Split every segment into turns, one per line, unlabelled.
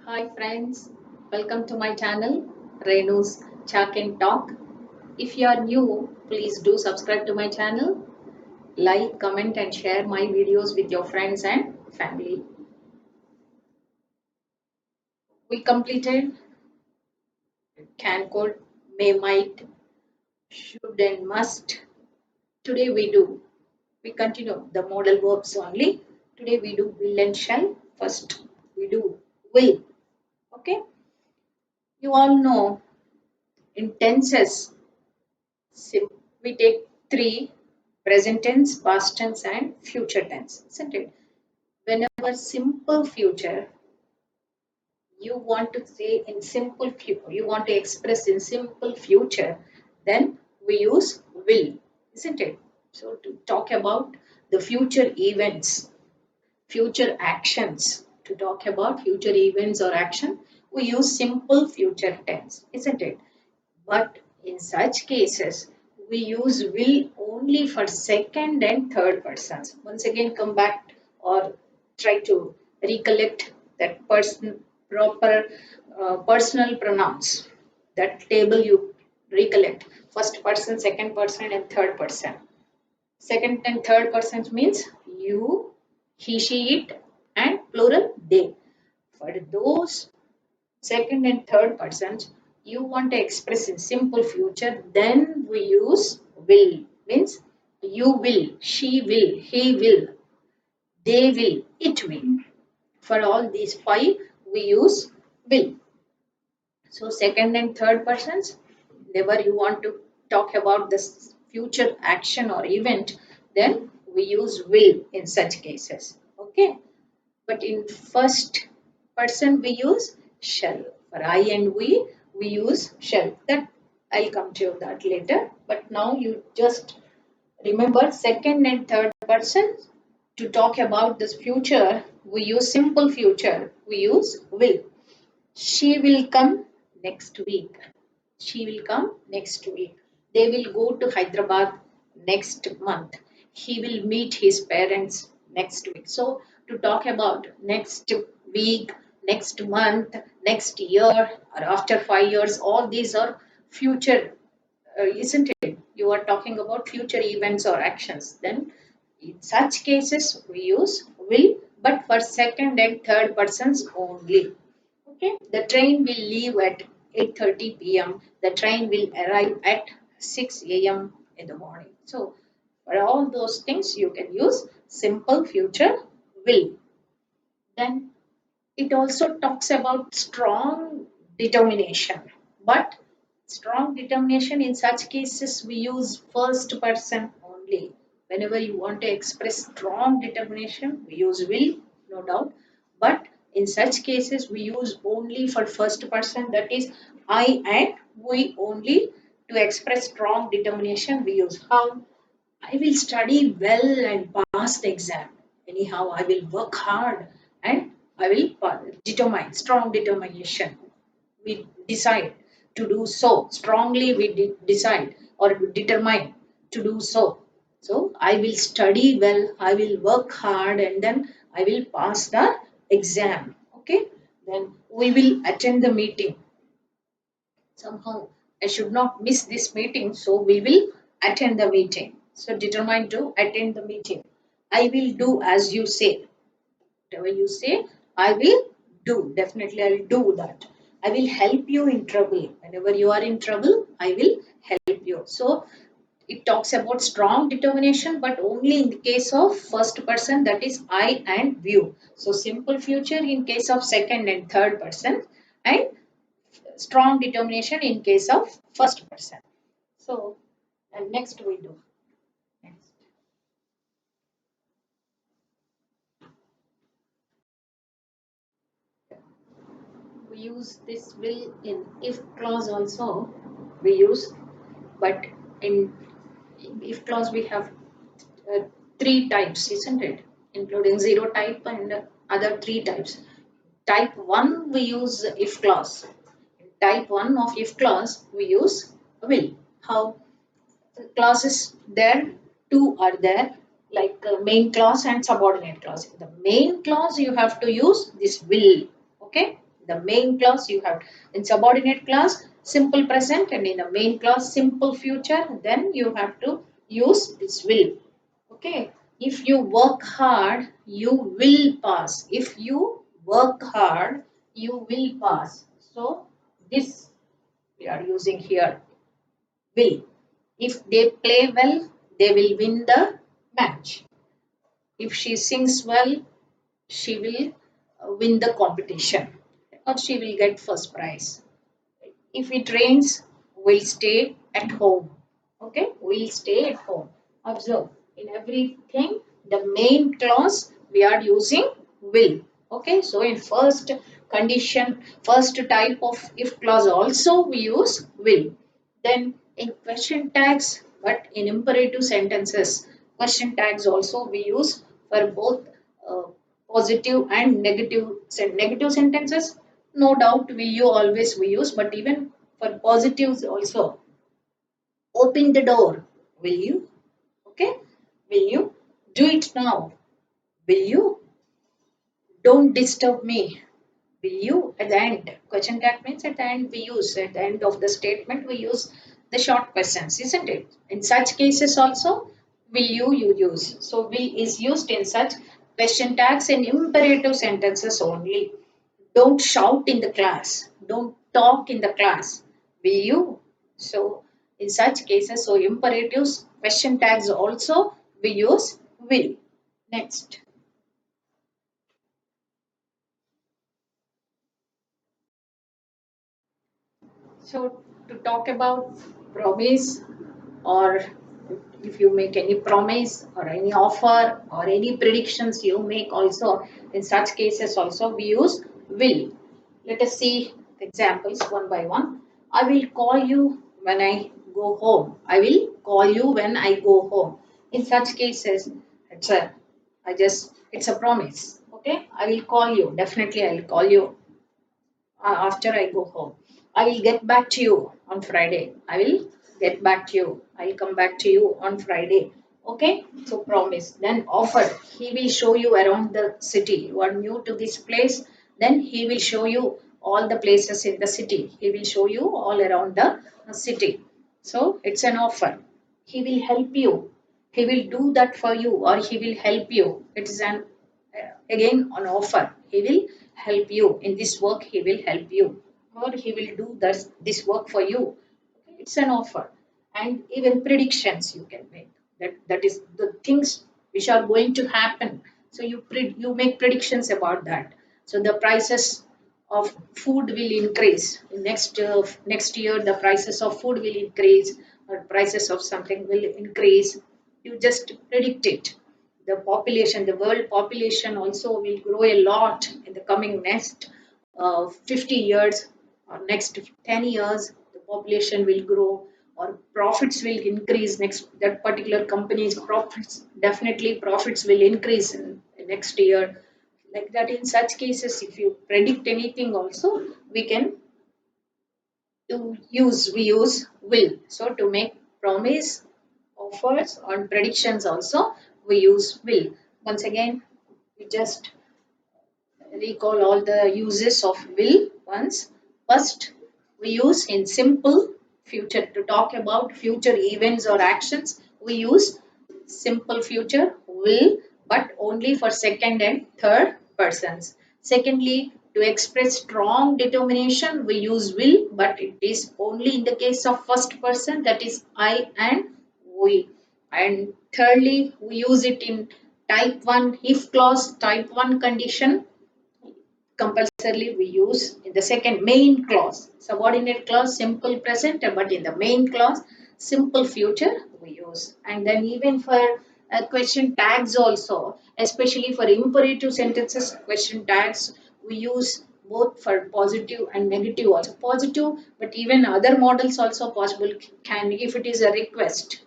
Hi friends, welcome to my channel Renu's Chat and Talk. If you are new, please do subscribe to my channel, like, comment and share my videos with your friends and family. We completed can, could, may, might, should and must. Today we do. We continue the modal verbs only. Today we do will and shall. First we do will. Okay. You all know in tenses we take three: present tense, past tense, and future tense, isn't it? Whenever simple future, you want to say in simple future, you want to express in simple future, then we use will, isn't it? So to talk about the future events, future actions, to talk about future events or action, we use simple future tense, isn't it? But in such cases, we use will only for second and third persons. Once again, come back or try to recollect that proper personal pronouns. That table you recollect. First person, second person, and third person. Second and third persons means you, he, she, it, and plural they. For those second and third persons you want to express in simple future, then we use will. Means you will, she will, he will, they will, it will. For all these five we use will. So second and third persons, whenever you want to talk about this future action or event, then we use will in such cases. Okay. But in first person we use shall. For I and we use shall. That I'll come to that later. But now you just remember second and third person. To talk about this future, we use simple future. We use will. She will come next week. She will come next week. They will go to Hyderabad next month. He will meet his parents next week. So, to talk about next week, next month, next year, or after 5 years, all these are future, isn't it? You are talking about future events or actions. Then, in such cases, we use will, but for second and third persons only. Okay, the train will leave at 8:30 p.m. The train will arrive at 6 a.m. in the morning. So, for all those things, you can use simple future will. Then it also talks about strong determination. But strong determination in such cases, we use first person only. Whenever you want to express strong determination, we use will, no doubt. But in such cases, we use only for first person, that is I and we only. To express strong determination, we use how. I will study well and pass the exam. Anyhow, I will work hard and I will determine, strong determination. We decide to do so. Strongly we decide or determine to do so. So I will study well, I will work hard, and then I will pass the exam. Okay. Then we will attend the meeting. Somehow I should not miss this meeting, so we will attend the meeting. So determine to attend the meeting. I will do as you say. Whatever you say, I will do. Definitely, I will do that. I will help you in trouble. Whenever you are in trouble, I will help you. So it talks about strong determination, but only in the case of first person, that is I and you. So simple future in case of second and third person, and strong determination in case of first person. So, and next we do. Next. We use this will in if clause also. We use, but in if clause we have uh, three types, isn't it? Including zero type and other three types. Type 1 we use if clause. In type 1 of if clause we use will. How? Clauses there, two are there, like main clause and subordinate clause. The main clause you have to use this will. Okay, The main clause you have in subordinate clause simple present, and in the main clause simple future. Then you have to use this will. Okay. If you work hard, you will pass. If you work hard, you will pass. So this we are using here will. If they play well, they will win the match. If she sings well, she will win the competition or she will get first prize. If it rains, we'll stay at home. Okay, we'll stay at home. Observe in everything the main clause we are using will. Okay, so in first condition, first type of if clause also we use will. Then in question tags, but in imperative sentences, question tags also we use for both uh, positive and negative sentences. No doubt will you always we use, but even for positives also. Open the door. Will you? Okay. Will you? Do it now. Will you? Don't disturb me. Will you? At the end. Question tag means at the end we use. At the end of the statement we use the short questions, isn't it? In such cases also, will you use. So will is used in such question tags and imperative sentences only. Don't shout in the class. Don't talk in the class. Will you? So, in such cases, so imperatives, question tags also we use will. Next. So, to talk about promise, or if you make any promise or any offer or any predictions you make also, in such cases also we use will. Let us see the examples one by one. I will call you when I go home. I will call you when I go home. In such cases, it's a promise. Okay, I will call you. Definitely, I will call you after I go home. I will get back to you on Friday. I will get back to you. I will come back to you on Friday. Okay, so promise. Then offer. He will show you around the city. You are new to this place, then he will show you all the places in the city. He will show you all around the city. So it's an offer. He will help you. He will do that for you, or he will help you. It is an again an offer. He will help you in this work. He will help you, or he will do this work for you. Okay, it's an offer. And even predictions you can make. That is the things which are going to happen. So you make predictions about that. So the prices of food will increase next year. The prices of food will increase, or prices of something will increase. You just predict it. The population, the world population also will grow a lot in the coming next 50 years or next 10 years. The population will grow, or profits will increase. Next, that particular company's profits, definitely profits will increase in next year. Like that, in such cases, if you predict anything also, we can we use will. So to make promise, offers, on predictions also we use will. Once again, we just recall all the uses of will once. First, we use in simple future. To talk about future events or actions, we use simple future will, but only for second and third persons. Secondly, to express strong determination, we use will, but it is only in the case of first person, that is I and we. And thirdly, we use it in type 1 if clause, type 1 condition. Compulsorily we use in the second main clause. Subordinate clause simple present, but in the main clause simple future we use. And then even for question tags also, especially for imperative sentences, question tags we use both for positive and negative also. Positive, but even other models also possible. Can, if it is a request,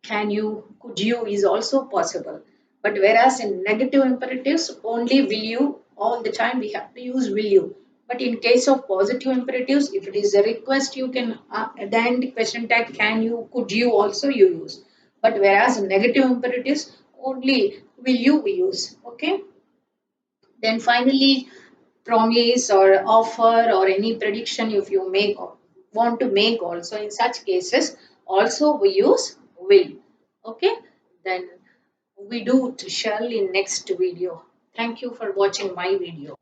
can you, could you is also possible. But whereas in negative imperatives, only will you, all the time we have to use will you. But in case of positive imperatives, if it is a request, you can at the end question tag can you, could you also you use. But whereas in negative imperatives, only will you we use. Okay. Then finally, promise or offer or any prediction if you make or want to make also in such cases also we use will. Okay, then we do to shall in next video. Thank you for watching my video.